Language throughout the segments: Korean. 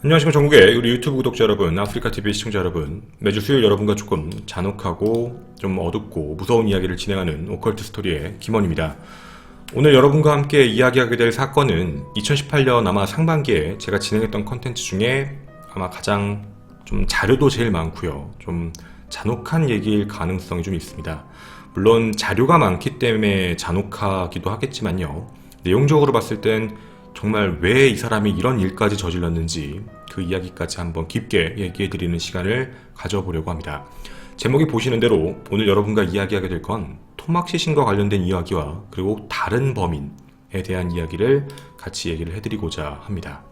안녕하십니까 전국의 우리 유튜브 구독자 여러분, 아프리카TV 시청자 여러분. 매주 수요일 여러분과 조금 잔혹하고 좀 어둡고 무서운 이야기를 진행하는 오컬트 스토리의 김원입니다. 오늘 여러분과 함께 이야기하게 될 사건은 2018년 아마 상반기에 제가 진행했던 컨텐츠 중에 아마 가장 좀 자료도 제일 많고요, 좀 잔혹한 얘기일 가능성이 좀 있습니다. 물론 자료가 많기 때문에 잔혹하기도 하겠지만요, 내용적으로 봤을 땐 정말 왜 이 사람이 이런 일까지 저질렀는지 그 이야기까지 한번 깊게 얘기해드리는 시간을 가져보려고 합니다. 제목이 보시는 대로 오늘 여러분과 이야기하게 될 건 토막 시신과 관련된 이야기와 그리고 다른 범인에 대한 이야기를 같이 얘기를 해드리고자 합니다.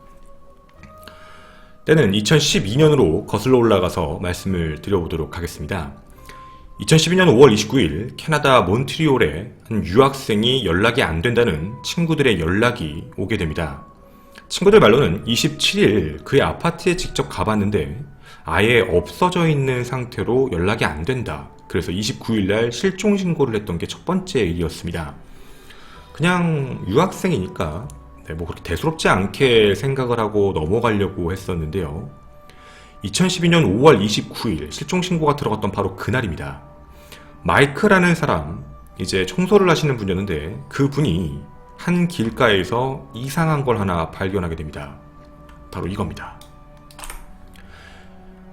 때는 2012년으로 거슬러 올라가서 말씀을 드려보도록 하겠습니다. 2012년 5월 29일 캐나다 몬트리올에 한 유학생이 연락이 안 된다는 친구들의 연락이 오게 됩니다. 친구들 말로는 27일 그의 아파트에 직접 가봤는데 아예 없어져 있는 상태로 연락이 안 된다. 그래서 29일날 실종 신고를 했던 게 첫 번째 일이었습니다. 그냥 유학생이니까 뭐 그렇게 대수롭지 않게 생각을 하고 넘어가려고 했었는데요. 2012년 5월 29일 실종 신고가 들어갔던 바로 그날입니다. 마이크라는 사람, 이제 청소를 하시는 분이었는데 그분이 한 길가에서 이상한 걸 하나 발견하게 됩니다. 바로 이겁니다.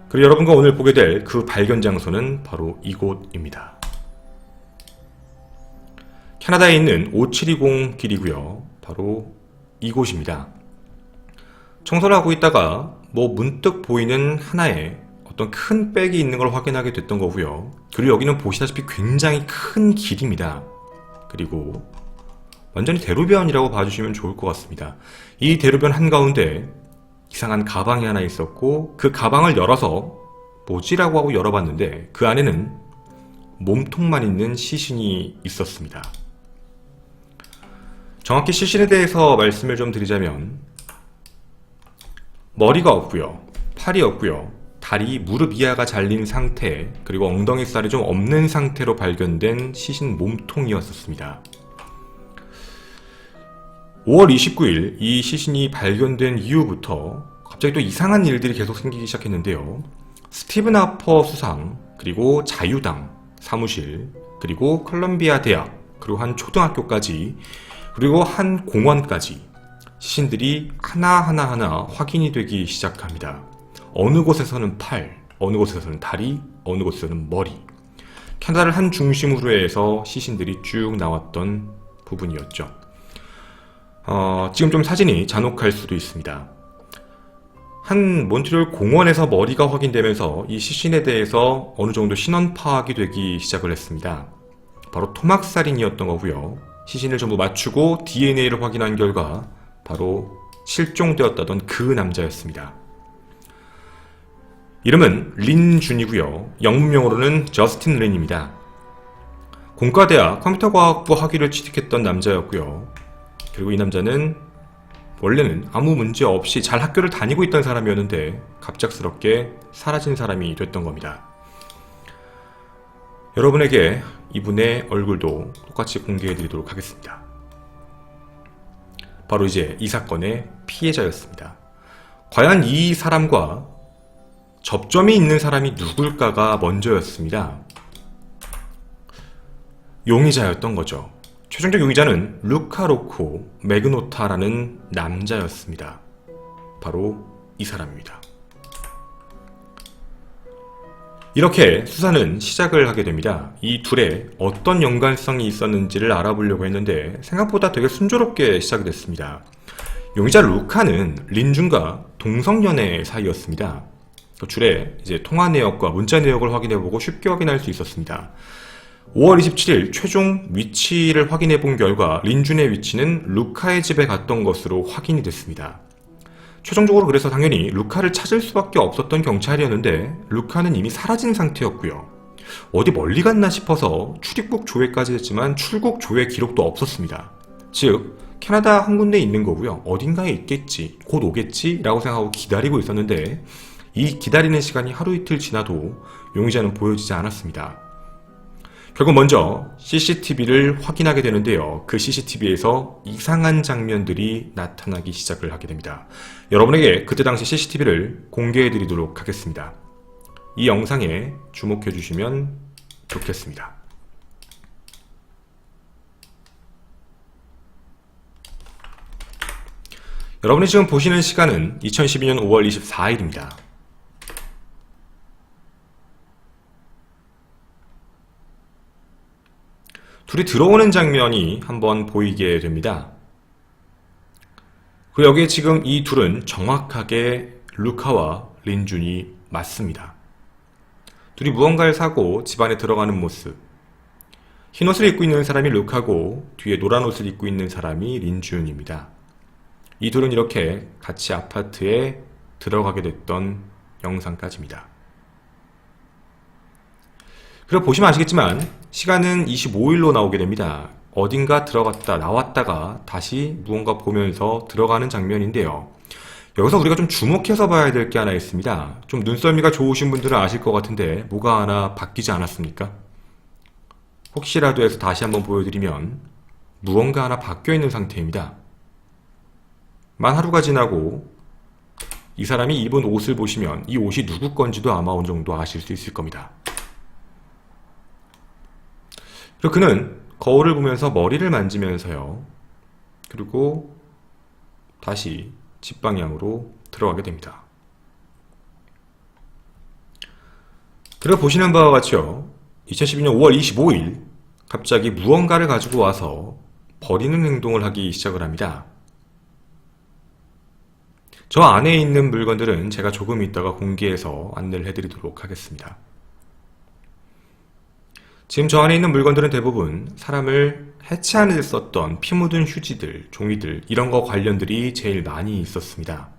그리고 여러분과 오늘 보게 될 그 발견 장소는 바로 이곳입니다. 캐나다에 있는 5720 길이고요. 바로 이곳입니다. 청소를 하고 있다가 문득 보이는 하나의 어떤 큰 백이 있는 걸 확인하게 됐던 거고요. 그리고 여기는 보시다시피 굉장히 큰 길입니다. 그리고 완전히 대로변이라고 봐주시면 좋을 것 같습니다. 이 대로변 한가운데 이상한 가방이 하나 있었고 그 가방을 열어서 뭐지라고 하고 열어봤는데 그 안에는 몸통만 있는 시신이 있었습니다. 정확히 시신에 대해서 말씀을 좀 드리자면 머리가 없고요, 팔이 없고요, 다리, 무릎 이하가 잘린 상태, 그리고 엉덩이 살이 좀 없는 상태로 발견된 시신 몸통이었습니다. 5월 29일 이 시신이 발견된 이후부터 갑자기 또 이상한 일들이 계속 생기기 시작했는데요. 스티븐 하퍼 수상, 그리고 자유당 사무실, 그리고 컬럼비아 대학, 그리고 한 초등학교까지, 그리고 한 공원까지 시신들이 하나하나 확인이 되기 시작합니다. 어느 곳에서는 팔, 어느 곳에서는 다리, 어느 곳에서는 머리. 캐나다를 한 중심으로 해서 시신들이 쭉 나왔던 부분이었죠. 지금 좀 사진이 잔혹할 수도 있습니다. 한 몬트리올 공원에서 머리가 확인되면서 이 시신에 대해서 어느 정도 신원 파악이 되기 시작을 했습니다. 바로 토막살인이었던 거고요. 시신을 전부 맞추고 DNA를 확인한 결과 바로 실종되었다던 그 남자였습니다. 이름은 린 준이고요. 영문명으로는 저스틴 린입니다. 공과대학 컴퓨터과학부 학위를 취득했던 남자였고요. 그리고 이 남자는 원래는 아무 문제 없이 잘 학교를 다니고 있던 사람이었는데 갑작스럽게 사라진 사람이 됐던 겁니다. 여러분에게 이분의 얼굴도 똑같이 공개해드리도록 하겠습니다. 바로 이제 이 사건의 피해자였습니다. 과연 이 사람과 접점이 있는 사람이 누굴까가 먼저였습니다. 용의자였던 거죠. 최종적 용의자는 루카 로코 매그노타라는 남자였습니다. 바로 이 사람입니다. 이렇게 수사는 시작을 하게 됩니다. 이 둘의 어떤 연관성이 있었는지를 알아보려고 했는데 생각보다 되게 순조롭게 시작이 됐습니다. 용의자 루카는 린준과 동성연애 사이였습니다. 줄에 이제 통화 내역과 문자 내역을 확인해보고 쉽게 확인할 수 있었습니다. 5월 27일 최종 위치를 확인해본 결과 린준의 위치는 루카의 집에 갔던 것으로 확인이 됐습니다. 최종적으로 그래서 당연히 루카를 찾을 수밖에 없었던 경찰이었는데 루카는 이미 사라진 상태였고요. 어디 멀리 갔나 싶어서 출입국 조회까지 했지만 출국 조회 기록도 없었습니다. 즉 캐나다 한 군데 있는 거고요. 어딘가에 있겠지, 곧 오겠지 라고 생각하고 기다리고 있었는데 이 기다리는 시간이 하루 이틀 지나도 용의자는 보여지지 않았습니다. 결국 먼저 CCTV를 확인하게 되는데요. 그 CCTV에서 이상한 장면들이 나타나기 시작을 하게 됩니다. 여러분에게 그때 당시 CCTV를 공개해 드리도록 하겠습니다. 이 영상에 주목해 주시면 좋겠습니다. 여러분이 지금 보시는 시간은 2012년 5월 24일입니다. 둘이 들어오는 장면이 한번 보이게 됩니다. 그리고 여기에 지금 이 둘은 정확하게 루카와 린준이 맞습니다. 둘이 무언가를 사고 집 안에 들어가는 모습. 흰 옷을 입고 있는 사람이 루카고 뒤에 노란 옷을 입고 있는 사람이 린준입니다. 이 둘은 이렇게 같이 아파트에 들어가게 됐던 영상까지입니다. 그리고 보시면 아시겠지만 시간은 25일로 나오게 됩니다. 어딘가 들어갔다 나왔다가 다시 무언가 보면서 들어가는 장면인데요. 여기서 우리가 좀 주목해서 봐야 될 게 하나 있습니다. 좀 눈썰미가 좋으신 분들은 아실 것 같은데 뭐가 하나 바뀌지 않았습니까? 혹시라도 해서 다시 한번 보여드리면 무언가 하나 바뀌어 있는 상태입니다. 만 하루가 지나고 이 사람이 입은 옷을 보시면 이 옷이 누구 건지도 아마 어느 정도 아실 수 있을 겁니다. 그리고 그는 거울을 보면서 머리를 만지면서요. 그리고 다시 집 방향으로 들어가게 됩니다. 그리고 보시는 바와 같이요. 2012년 5월 25일 갑자기 무언가를 가지고 와서 버리는 행동을 하기 시작을 합니다. 저 안에 있는 물건들은 제가 조금 있다가 공개해서 안내를 해드리도록 하겠습니다. 지금 저 안에 있는 물건들은 대부분 사람을 해체하는 데 썼던 피 묻은 휴지들, 종이들 이런 거 관련들이 제일 많이 있었습니다.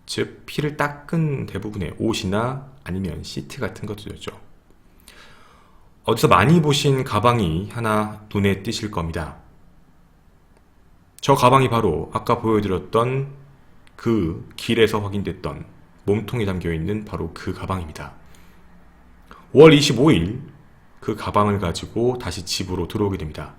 즉 피를 닦은 대부분의 옷이나 아니면 시트 같은 것들이었죠. 어디서 많이 보신 가방이 하나 눈에 띄실 겁니다. 저 가방이 바로 아까 보여드렸던 그 길에서 확인됐던 몸통이 담겨있는 바로 그 가방입니다. 5월 25일 그 가방을 가지고 다시 집으로 들어오게 됩니다.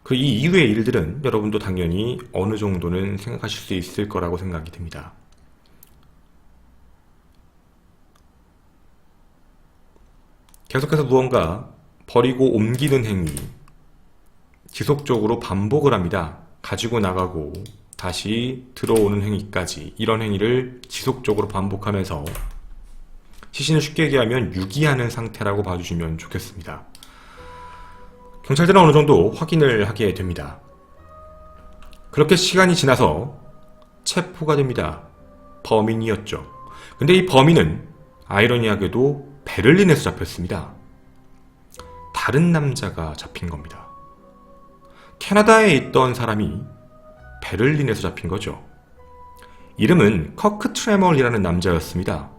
그 이 이후의 일들은 여러분도 당연히 어느 정도는 생각하실 수 있을 거라고 생각이 듭니다. 계속해서 무언가 버리고 옮기는 행위, 지속적으로 반복을 합니다. 가지고 나가고 다시 들어오는 행위까지 이런 행위를 지속적으로 반복하면서 시신을 쉽게 얘기하면 유기하는 상태라고 봐주시면 좋겠습니다. 경찰들은 어느 정도 확인을 하게 됩니다. 그렇게 시간이 지나서 체포가 됩니다. 범인이었죠. 근데 이 범인은 아이러니하게도 베를린에서 잡혔습니다. 다른 남자가 잡힌 겁니다. 캐나다에 있던 사람이 베를린에서 잡힌 거죠. 이름은 커크 트레멀이라는 남자였습니다.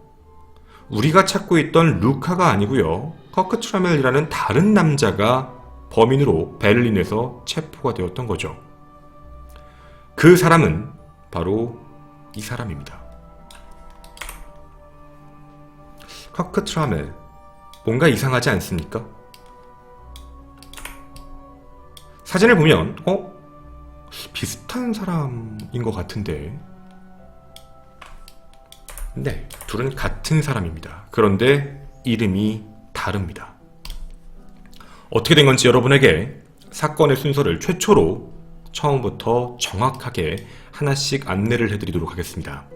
우리가 찾고 있던 루카가 아니고요. 커크 트레멀이라는 다른 남자가 범인으로 베를린에서 체포가 되었던 거죠. 그 사람은 바로 이 사람입니다. 커크 트레멀, 뭔가 이상하지 않습니까? 사진을 보면 비슷한 사람인 것 같은데 네, 둘은 같은 사람입니다. 그런데 이름이 다릅니다. 어떻게 된 건지 여러분에게 사건의 순서를 최초로 처음부터 정확하게 하나씩 안내를 해드리도록 하겠습니다.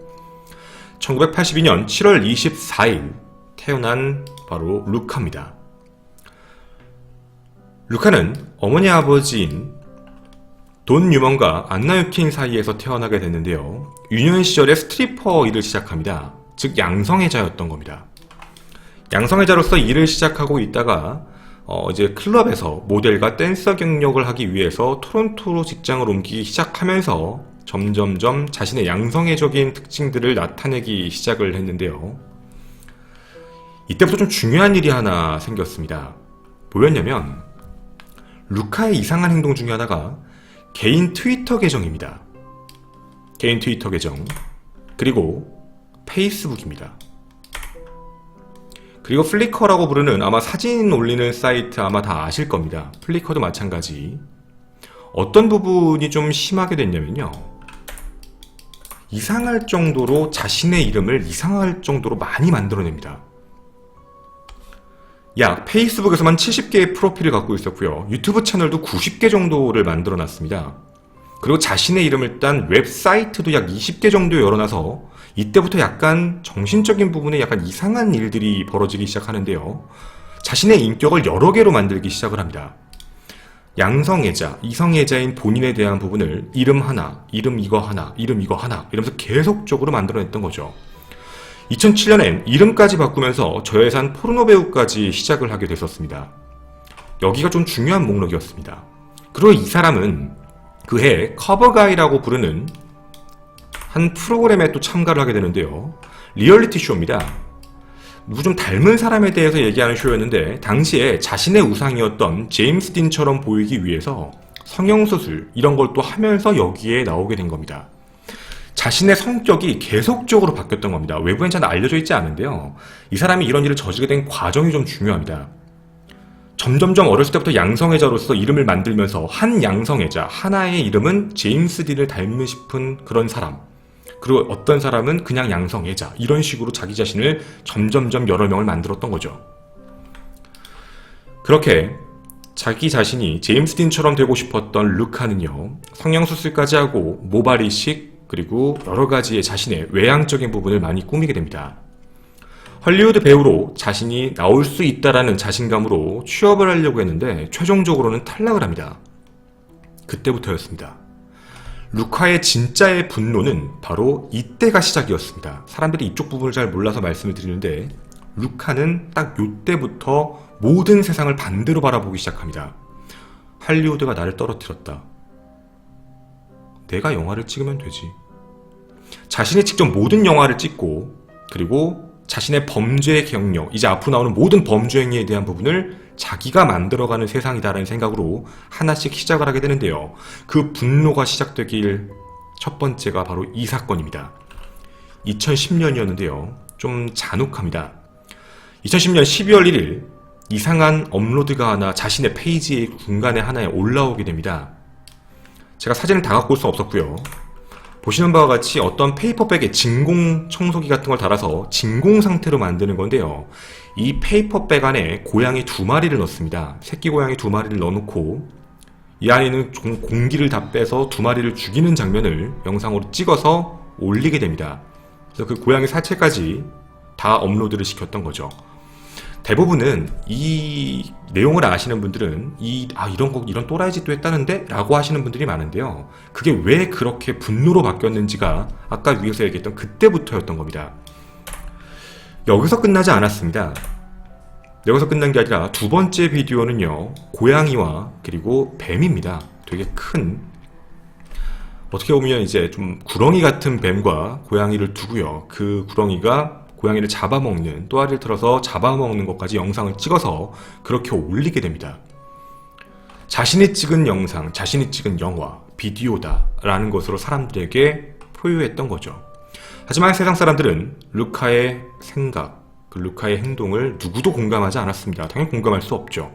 1982년 7월 24일 태어난 바로 루카입니다. 루카는 어머니 아버지인 돈 뉴먼과 안나 유킨 사이에서 태어나게 됐는데요. 유년 시절에 스트리퍼 일을 시작합니다. 즉 양성애자였던 겁니다. 양성애자로서 일을 시작하고 있다가 이제 클럽에서 모델과 댄서 경력을 하기 위해서 토론토로 직장을 옮기기 시작하면서 점점점 자신의 양성애적인 특징들을 나타내기 시작을 했는데요. 이때부터 좀 중요한 일이 하나 생겼습니다. 뭐였냐면 루카의 이상한 행동 중에 하나가 개인 트위터 계정입니다. 개인 트위터 계정 그리고 페이스북입니다. 그리고 플리커라고 부르는 아마 사진 올리는 사이트 아마 다 아실 겁니다. 플리커도 마찬가지. 어떤 부분이 좀 심하게 됐냐면요. 이상할 정도로 자신의 이름을 이상할 정도로 많이 만들어냅니다. 약 페이스북에서만 70개의 프로필을 갖고 있었고요. 유튜브 채널도 90개 정도를 만들어놨습니다. 그리고 자신의 이름을 딴 웹사이트도 약 20개 정도 열어놔서 이때부터 약간 정신적인 부분에 약간 이상한 일들이 벌어지기 시작하는데요. 자신의 인격을 여러 개로 만들기 시작을 합니다. 양성애자, 이성애자인 본인에 대한 부분을 이름 하나, 이름 이거 하나, 이름 이거 하나 이러면서 계속적으로 만들어냈던 거죠. 2007년엔 이름까지 바꾸면서 저예산 포르노 배우까지 시작을 하게 됐었습니다. 여기가 좀 중요한 목록이었습니다. 그리고 이 사람은 그해 커버가이라고 부르는 한 프로그램에 또 참가를 하게 되는데요. 리얼리티 쇼입니다. 누구 좀 닮은 사람에 대해서 얘기하는 쇼였는데 당시에 자신의 우상이었던 제임스 딘처럼 보이기 위해서 성형수술 이런 걸 또 하면서 여기에 나오게 된 겁니다. 자신의 성격이 계속적으로 바뀌었던 겁니다. 외부엔 잘 알려져 있지 않은데요. 이 사람이 이런 일을 저지르게 된 과정이 좀 중요합니다. 점점점 어렸을 때부터 양성애자로서 이름을 만들면서 한 양성애자, 하나의 이름은 제임스 딘을 닮은 싶은 그런 사람, 그리고 어떤 사람은 그냥 양성애자, 이런 식으로 자기 자신을 점점점 여러 명을 만들었던 거죠. 그렇게 자기 자신이 제임스 딘처럼 되고 싶었던 루카는요, 성형수술까지 하고 모발 이식, 그리고 여러 가지의 자신의 외향적인 부분을 많이 꾸미게 됩니다. 헐리우드 배우로 자신이 나올 수 있다라는 자신감으로 취업을 하려고 했는데 최종적으로는 탈락을 합니다. 그때부터였습니다. 루카의 진짜의 분노는 바로 이때가 시작이었습니다. 사람들이 이쪽 부분을 잘 몰라서 말씀을 드리는데 루카는 딱 이때부터 모든 세상을 반대로 바라보기 시작합니다. 할리우드가 나를 떨어뜨렸다. 내가 영화를 찍으면 되지. 자신이 직접 모든 영화를 찍고 그리고 자신의 범죄 경력, 이제 앞으로 나오는 모든 범죄 행위에 대한 부분을 자기가 만들어가는 세상이다라는 생각으로 하나씩 시작을 하게 되는데요. 그 분노가 시작되길 첫 번째가 바로 이 사건입니다. 2010년이었는데요. 좀 잔혹합니다. 2010년 12월 1일 이상한 업로드가 하나 자신의 페이지 중간에 하나에 올라오게 됩니다. 제가 사진을 다 갖고 올 수 없었고요. 보시는 바와 같이 어떤 페이퍼백에 진공 청소기 같은 걸 달아서 진공 상태로 만드는 건데요. 이 페이퍼백 안에 고양이 2마리를 넣습니다. 새끼 고양이 2마리를 넣어놓고 이 안에 있는 공기를 다 빼서 2마리를 죽이는 장면을 영상으로 찍어서 올리게 됩니다. 그래서 그 고양이 사체까지 다 업로드를 시켰던 거죠. 대부분은 이 내용을 아시는 분들은 이런 또라이 짓도 했다는데? 라고 하시는 분들이 많은데요. 그게 왜 그렇게 분노로 바뀌었는지가 아까 위에서 얘기했던 그때부터였던 겁니다. 여기서 끝나지 않았습니다. 여기서 끝난 게 아니라 두 번째 비디오는요. 고양이와 그리고 뱀입니다. 되게 큰, 어떻게 보면 이제 좀 구렁이 같은 뱀과 고양이를 두고요. 그 구렁이가 고양이를 잡아먹는, 또아리를 틀어서 잡아먹는 것까지 영상을 찍어서 그렇게 올리게 됩니다. 자신이 찍은 영상, 자신이 찍은 영화, 비디오다 라는 것으로 사람들에게 포유했던 거죠. 하지만 세상 사람들은 루카의 생각, 그 루카의 행동을 누구도 공감하지 않았습니다. 당연히 공감할 수 없죠.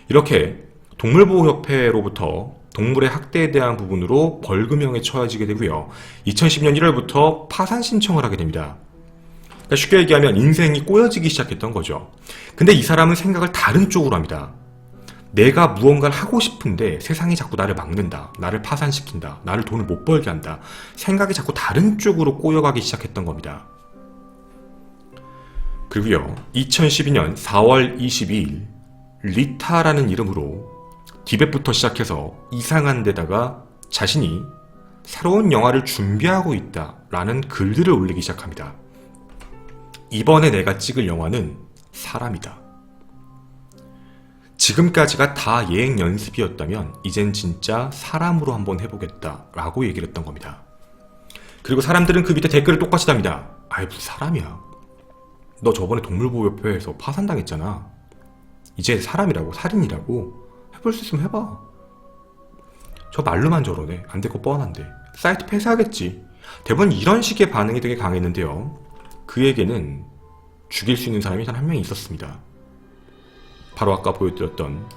이렇게 동물보호협회로부터 동물의 학대에 대한 부분으로 벌금형에 처해지게 되고요. 2010년 1월부터 파산 신청을 하게 됩니다. 그러니까 쉽게 얘기하면 인생이 꼬여지기 시작했던 거죠. 근데 이 사람은 생각을 다른 쪽으로 합니다. 내가 무언가를 하고 싶은데 세상이 자꾸 나를 막는다. 나를 파산시킨다. 나를 돈을 못 벌게 한다. 생각이 자꾸 다른 쪽으로 꼬여가기 시작했던 겁니다. 그리고요. 2012년 4월 22일 리타라는 이름으로 디벳부터 시작해서 이상한 데다가 자신이 새로운 영화를 준비하고 있다라는 글들을 올리기 시작합니다. 이번에 내가 찍을 영화는 사람이다. 지금까지가 다 예행 연습이었다면 이젠 진짜 사람으로 한번 해보겠다 라고 얘기를 했던 겁니다. 그리고 사람들은 그 밑에 댓글을 똑같이 답니다. 아이 무슨 사람이야. 너 저번에 동물보호협회에서 파산당했잖아. 이제 사람이라고, 살인이라고. 해볼 수 있으면 해봐. 저 말로만 저러네. 안 될 거 뻔한데. 사이트 폐쇄하겠지. 대부분 이런 식의 반응이 되게 강했는데요. 그에게는 죽일 수 있는 사람이 단 한 명이 있었습니다. 바로 아까 보여드렸던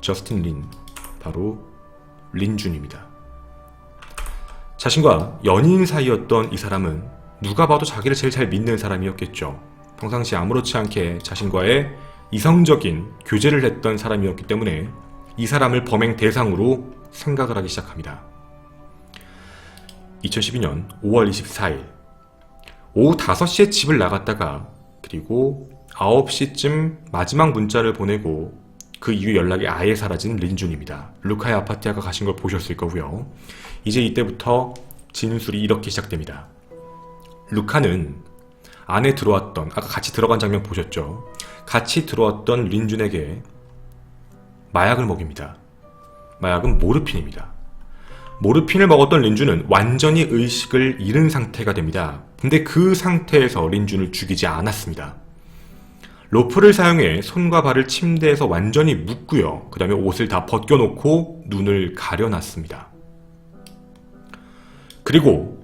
저스틴 린, 바로 린준입니다. 자신과 연인 사이였던 이 사람은 누가 봐도 자기를 제일 잘 믿는 사람이었겠죠. 평상시 아무렇지 않게 자신과의 이성적인 교제를 했던 사람이었기 때문에 이 사람을 범행 대상으로 생각을 하기 시작합니다. 2012년 5월 24일 오후 5시에 집을 나갔다가 그리고 9시쯤 마지막 문자를 보내고 그 이후 연락이 아예 사라진 린준입니다. 루카의 아파트에 아까 가신 걸 보셨을 거고요. 이제 이때부터 진술이 이렇게 시작됩니다. 루카는 안에 들어왔던, 아까 같이 들어간 장면 보셨죠? 같이 들어왔던 린준에게 마약을 먹입니다. 마약은 모르핀입니다. 모르핀을 먹었던 린준은 완전히 의식을 잃은 상태가 됩니다. 근데 그 상태에서 린준을 죽이지 않았습니다. 로프를 사용해 손과 발을 침대에서 완전히 묶고요. 그 다음에 옷을 다 벗겨놓고 눈을 가려놨습니다. 그리고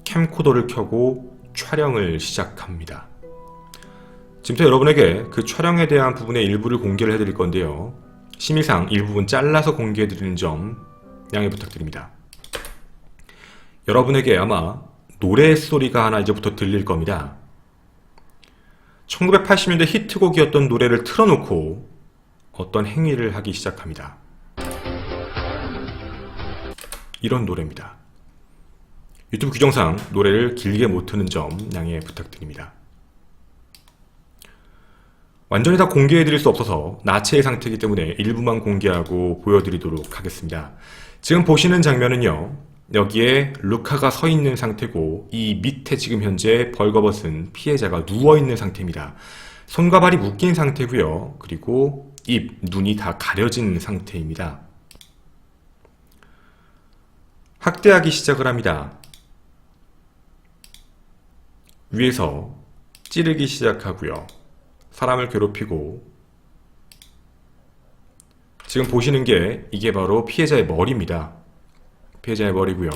캠코더를 켜고 촬영을 시작합니다. 지금부터 여러분에게 그 촬영에 대한 부분의 일부를 공개를 해드릴 건데요. 심의상 일부분 잘라서 공개해드리는 점 양해 부탁드립니다. 여러분에게 아마 노래 소리가 하나 이제부터 들릴 겁니다. 1980년대 히트곡이었던 노래를 틀어놓고 어떤 행위를 하기 시작합니다. 이런 노래입니다. 유튜브 규정상 노래를 길게 못 트는 점 양해 부탁드립니다. 완전히 다 공개해드릴 수 없어서 나체의 상태이기 때문에 일부만 공개하고 보여드리도록 하겠습니다. 지금 보시는 장면은요, 여기에 루카가 서 있는 상태고 이 밑에 지금 현재 벌거벗은 피해자가 누워있는 상태입니다. 손과 발이 묶인 상태고요. 그리고 입, 눈이 다 가려진 상태입니다. 학대하기 시작을 합니다. 위에서 찌르기 시작하고요. 사람을 괴롭히고, 지금 보시는 게 이게 바로 피해자의 머리입니다. 피해자의 머리고요.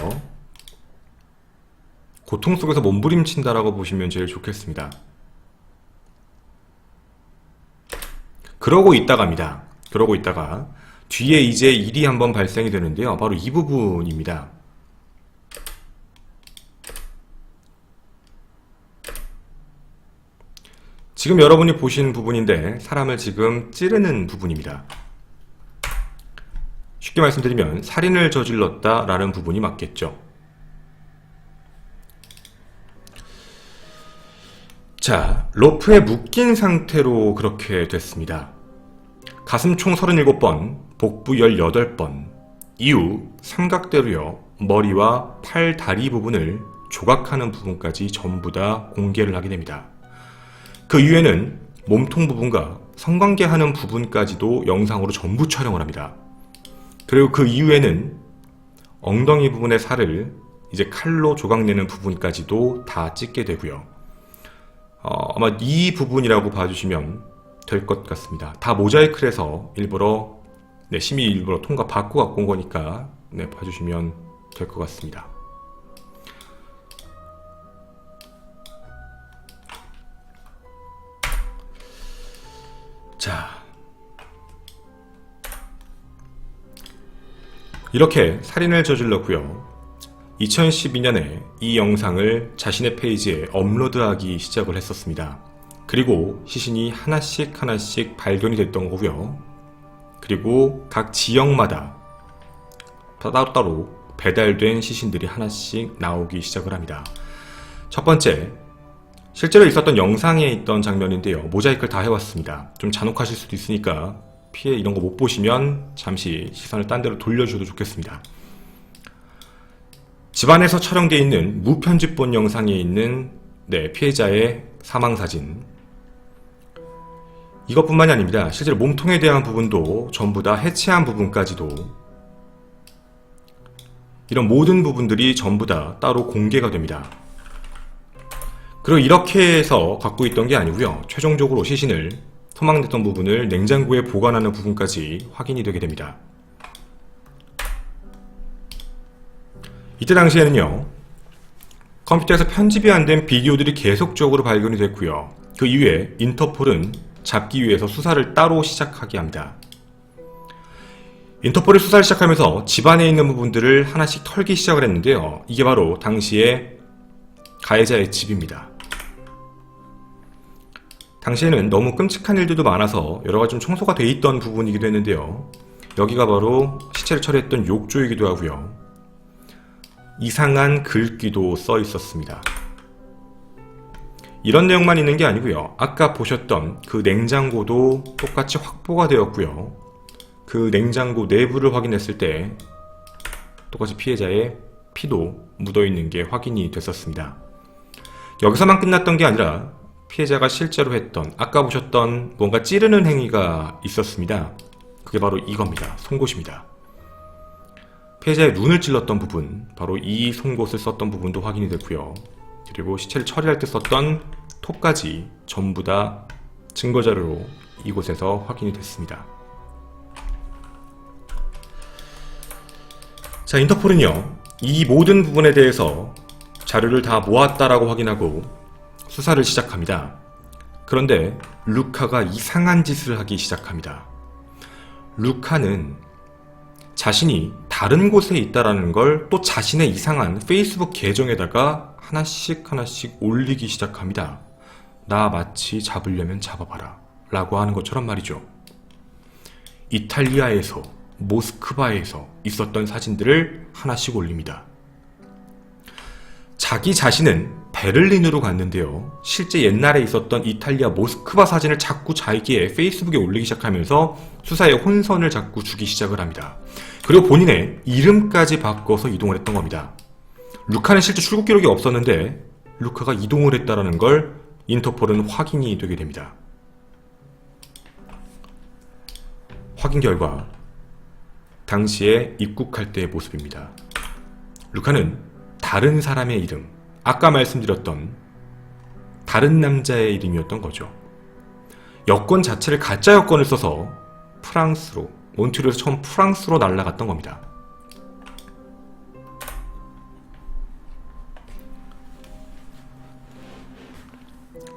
고통 속에서 몸부림친다라고 보시면 제일 좋겠습니다. 그러고 있다가입니다. 그러고 있다가 뒤에 이제 일이 한번 발생이 되는데요. 바로 이 부분입니다. 지금 여러분이 보신 부분인데 사람을 지금 찌르는 부분입니다. 쉽게 말씀드리면 살인을 저질렀다 라는 부분이 맞겠죠. 자, 로프에 묶인 상태로 그렇게 됐습니다. 가슴 총 37번, 복부 18번, 이후 삼각대로요, 머리와 팔, 다리 부분을 조각하는 부분까지 전부 다 공개를 하게 됩니다. 그 이후에는 몸통 부분과 성관계하는 부분까지도 영상으로 전부 촬영을 합니다. 그리고 그 이후에는 엉덩이 부분의 살을 이제 칼로 조각내는 부분까지도 다 찍게 되고요. 아마 이 부분이라고 봐주시면 될 것 같습니다. 다 모자이크를 해서 일부러 심의 일부러 통과 받고 갖고 온 거니까 봐주시면 될 것 같습니다. 자, 이렇게 살인을 저질렀고요. 2012년에 이 영상을 자신의 페이지에 업로드하기 시작을 했었습니다. 그리고 시신이 하나씩 발견이 됐던 거고요. 그리고 각 지역마다 따로따로 배달된 시신들이 하나씩 나오기 시작을 합니다. 첫 번째, 실제로 있었던 영상에 있던 장면인데요. 모자이크를 다 해왔습니다. 좀 잔혹하실 수도 있으니까 피해 이런 거 못 보시면 잠시 시선을 딴 데로 돌려주셔도 좋겠습니다. 집안에서 촬영되어 있는 무편집본 영상에 있는 피해자의 사망사진, 이것뿐만이 아닙니다. 실제로 몸통에 대한 부분도 전부 다 해체한 부분까지도 이런 모든 부분들이 전부 다 따로 공개가 됩니다. 그리고 이렇게 해서 갖고 있던 게 아니고요. 최종적으로 시신을 소망됐던 부분을 냉장고에 보관하는 부분까지 확인이 되게 됩니다. 이때 당시에는요, 컴퓨터에서 편집이 안 된 비디오들이 계속적으로 발견이 됐고요. 그 이후에 인터폴은 잡기 위해서 수사를 따로 시작하게 합니다. 인터폴이 수사를 시작하면서 집안에 있는 부분들을 하나씩 털기 시작을 했는데요. 이게 바로 당시의 가해자의 집입니다. 당시에는 너무 끔찍한 일들도 많아서 여러가지 좀 청소가 돼 있던 부분이기도 했는데요. 여기가 바로 시체를 처리했던 욕조이기도 하고요. 이상한 글귀도 써 있었습니다. 이런 내용만 있는 게 아니고요. 아까 보셨던 그 냉장고도 똑같이 확보가 되었고요. 그 냉장고 내부를 확인했을 때 똑같이 피해자의 피도 묻어있는 게 확인이 됐었습니다. 여기서만 끝났던 게 아니라 피해자가 실제로 했던, 아까 보셨던 뭔가 찌르는 행위가 있었습니다. 그게 바로 이겁니다. 송곳입니다. 피해자의 눈을 찔렀던 부분, 바로 이 송곳을 썼던 부분도 확인이 됐고요. 그리고 시체를 처리할 때 썼던 톱까지 전부 다 증거자료로 이곳에서 확인이 됐습니다. 자, 인터폴은요, 이 모든 부분에 대해서 자료를 다 모았다라고 확인하고 수사를 시작합니다. 그런데 루카가 이상한 짓을 하기 시작합니다. 루카는 자신이 다른 곳에 있다라는 걸 또 자신의 이상한 페이스북 계정에다가 하나씩 올리기 시작합니다. 나 마치 잡으려면 잡아봐라 라고 하는 것처럼 말이죠. 이탈리아에서, 모스크바에서 있었던 사진들을 하나씩 올립니다. 자기 자신은 베를린으로 갔는데요. 실제 옛날에 있었던 이탈리아 모스크바 사진을 자꾸 자기의 페이스북에 올리기 시작하면서 수사에 혼선을 자꾸 주기 시작을 합니다. 그리고 본인의 이름까지 바꿔서 이동을 했던 겁니다. 루카는 실제 출국 기록이 없었는데 루카가 이동을 했다는 걸 인터폴은 확인이 되게 됩니다. 확인 결과 당시에 입국할 때의 모습입니다. 루카는 다른 사람의 이름, 아까 말씀드렸던 다른 남자의 이름이었던 거죠. 여권 자체를 가짜 여권을 써서 프랑스로, 몬트리올에서 처음 프랑스로 날아갔던 겁니다.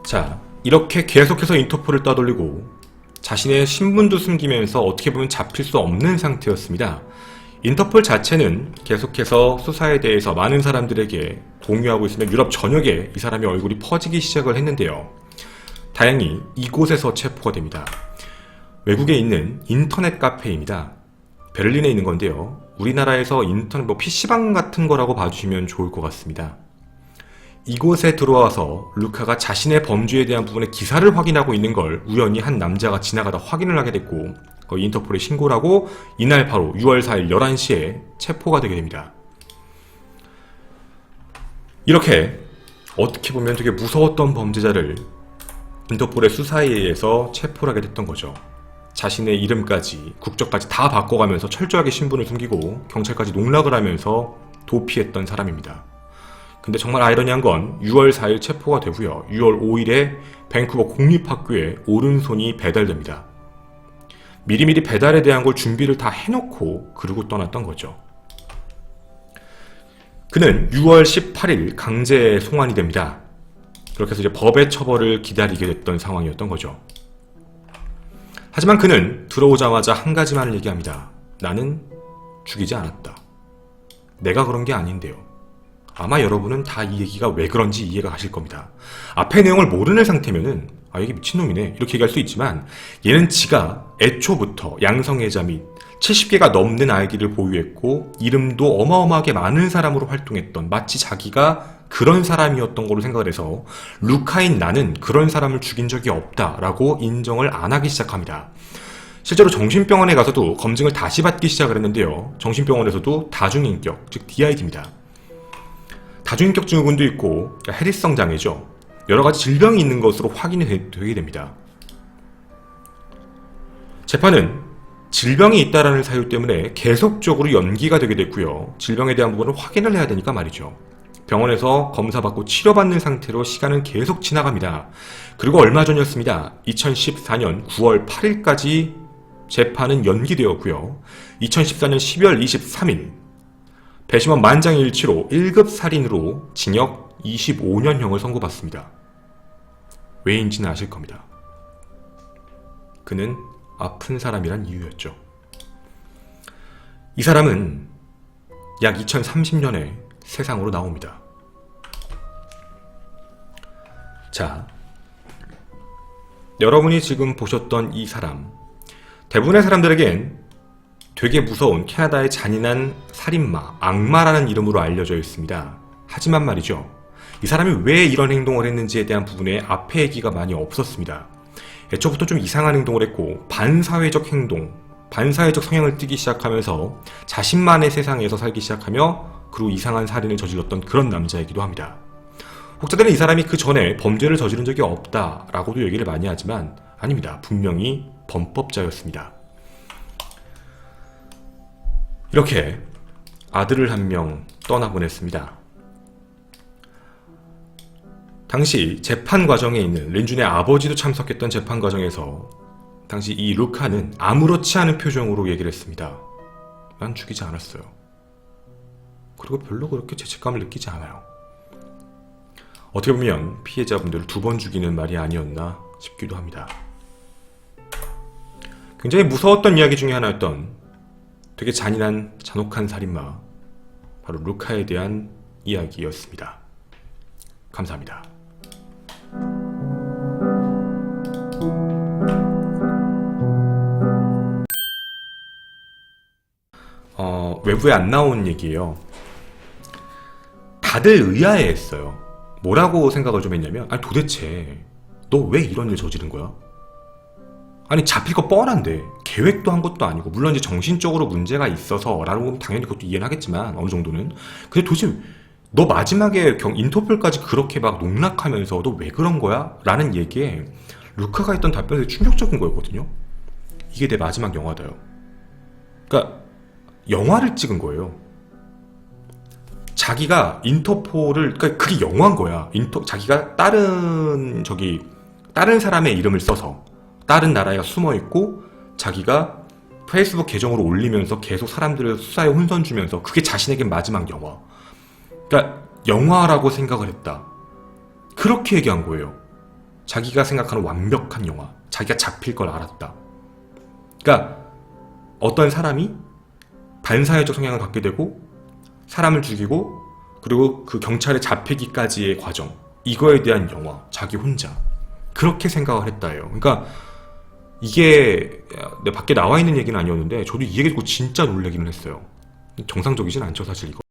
자, 이렇게 계속해서 인터폴을 따돌리고 자신의 신분도 숨기면서 어떻게 보면 잡힐 수 없는 상태였습니다. 인터폴 자체는 계속해서 수사에 대해서 많은 사람들에게 공유하고 있으며 유럽 전역에 이 사람의 얼굴이 퍼지기 시작을 했는데요. 다행히 이곳에서 체포가 됩니다. 외국에 있는 인터넷 카페입니다. 베를린에 있는 건데요. 우리나라에서 인터넷 PC방 같은 거라고 봐주시면 좋을 것 같습니다. 이곳에 들어와서 루카가 자신의 범죄에 대한 부분의 기사를 확인하고 있는 걸 우연히 한 남자가 지나가다 확인을 하게 됐고 인터폴에 신고를 하고 이날 바로 6월 4일 11시에 체포가 되게 됩니다. 이렇게 어떻게 보면 되게 무서웠던 범죄자를 인터폴의 수사에 의해서 체포를 하게 됐던 거죠. 자신의 이름까지 국적까지 다 바꿔가면서 철저하게 신분을 숨기고 경찰까지 농락을 하면서 도피했던 사람입니다. 근데 정말 아이러니한 건 6월 4일 체포가 되고요. 6월 5일에 밴쿠버 공립학교에 오른손이 배달됩니다. 미리미리 배달에 대한 걸 준비를 다 해놓고 그러고 떠났던 거죠. 그는 6월 18일 강제 송환이 됩니다. 그렇게 해서 이제 법의 처벌을 기다리게 됐던 상황이었던 거죠. 하지만 그는 들어오자마자 한 가지만을 얘기합니다. 나는 죽이지 않았다. 내가 그런 게 아닌데요. 아마 여러분은 다 이 얘기가 왜 그런지 이해가 가실 겁니다. 앞의 내용을 모르는 상태면은 이게 미친놈이네 이렇게 얘기할 수 있지만 얘는 지가 애초부터 양성애자 및 70개가 넘는 아이디를 보유했고 이름도 어마어마하게 많은 사람으로 활동했던 마치 자기가 그런 사람이었던 걸로 생각을 해서 루카인 나는 그런 사람을 죽인 적이 없다라고 인정을 안 하기 시작합니다. 실제로 정신병원에 가서도 검증을 다시 받기 시작을 했는데요. 정신병원에서도 다중인격, 즉 DID입니다. 다중인격 증후군도 있고 해리성 장애죠. 여러가지 질병이 있는 것으로 확인이 되게 됩니다. 재판은 질병이 있다라는 사유 때문에 계속적으로 연기가 되게 됐고요. 질병에 대한 부분을 확인을 해야 되니까 말이죠. 병원에서 검사받고 치료받는 상태로 시간은 계속 지나갑니다. 그리고 얼마 전이었습니다. 2014년 9월 8일까지 재판은 연기되었고요. 2014년 12월 23일 배심원 만장일치로 1급 살인으로 징역 25년형을 선고받습니다. 왜인지는 아실 겁니다. 그는 아픈 사람이란 이유였죠. 이 사람은 약 2030년에 세상으로 나옵니다. 자, 여러분이 지금 보셨던 이 사람, 대부분의 사람들에겐 되게 무서운 캐나다의 잔인한 살인마, 악마라는 이름으로 알려져 있습니다. 하지만 말이죠, 이 사람이 왜 이런 행동을 했는지에 대한 부분에 앞에 얘기가 많이 없었습니다. 애초부터 좀 이상한 행동을 했고 반사회적 행동, 반사회적 성향을 띠기 시작하면서 자신만의 세상에서 살기 시작하며 그리고 이상한 살인을 저질렀던 그런 남자이기도 합니다. 혹자들은 이 사람이 그 전에 범죄를 저지른 적이 없다라고도 얘기를 많이 하지만 아닙니다. 분명히 범법자였습니다. 이렇게 아들을 한 명 떠나보냈습니다. 당시 재판 과정에 있는 린준의 아버지도 참석했던 재판 과정에서 당시 이 루카는 아무렇지 않은 표정으로 얘기를 했습니다. 난 죽이지 않았어요. 그리고 별로 그렇게 죄책감을 느끼지 않아요. 어떻게 보면 피해자분들을 2번 죽이는 말이 아니었나 싶기도 합니다. 굉장히 무서웠던 이야기 중에 하나였던 되게 잔인한 잔혹한 살인마, 바로 루카에 대한 이야기였습니다. 감사합니다. 외부에 안 나온 얘기예요. 다들 의아해했어요. 뭐라고 생각을 좀 했냐면, 아니 도대체 너 왜 이런 일 저지른 거야? 아니 잡힐 거 뻔한데 계획도 한 것도 아니고, 물론 이제 정신적으로 문제가 있어서 라는 건 당연히 그것도 이해는 하겠지만 어느 정도는, 근데 도대체 너 마지막에 인터폴까지 그렇게 막 농락하면서 너 왜 그런 거야? 라는 얘기에 루카가 했던 답변이 충격적인 거였거든요. 이게 내 마지막 영화다요. 그러니까 영화를 찍은 거예요. 자기가 인터폴을, 그러니까 그게 영화인 거야. 자기가 다른 사람의 이름을 써서 다른 나라에 숨어 있고 자기가 페이스북 계정으로 올리면서 계속 사람들을 수사에 혼선 주면서, 그게 자신에게 마지막 영화. 그러니까 영화라고 생각을 했다. 그렇게 얘기한 거예요. 자기가 생각하는 완벽한 영화. 자기가 잡힐 걸 알았다. 그러니까 어떤 사람이 반사회적 성향을 갖게 되고 사람을 죽이고 그리고 그 경찰에 잡히기까지의 과정, 이거에 대한 영화, 자기 혼자 그렇게 생각을 했다예요. 그러니까 이게 내 밖에 나와 있는 얘기는 아니었는데 저도 이 얘기 듣고 진짜 놀라기는 했어요. 정상적이진 않죠 사실 이거.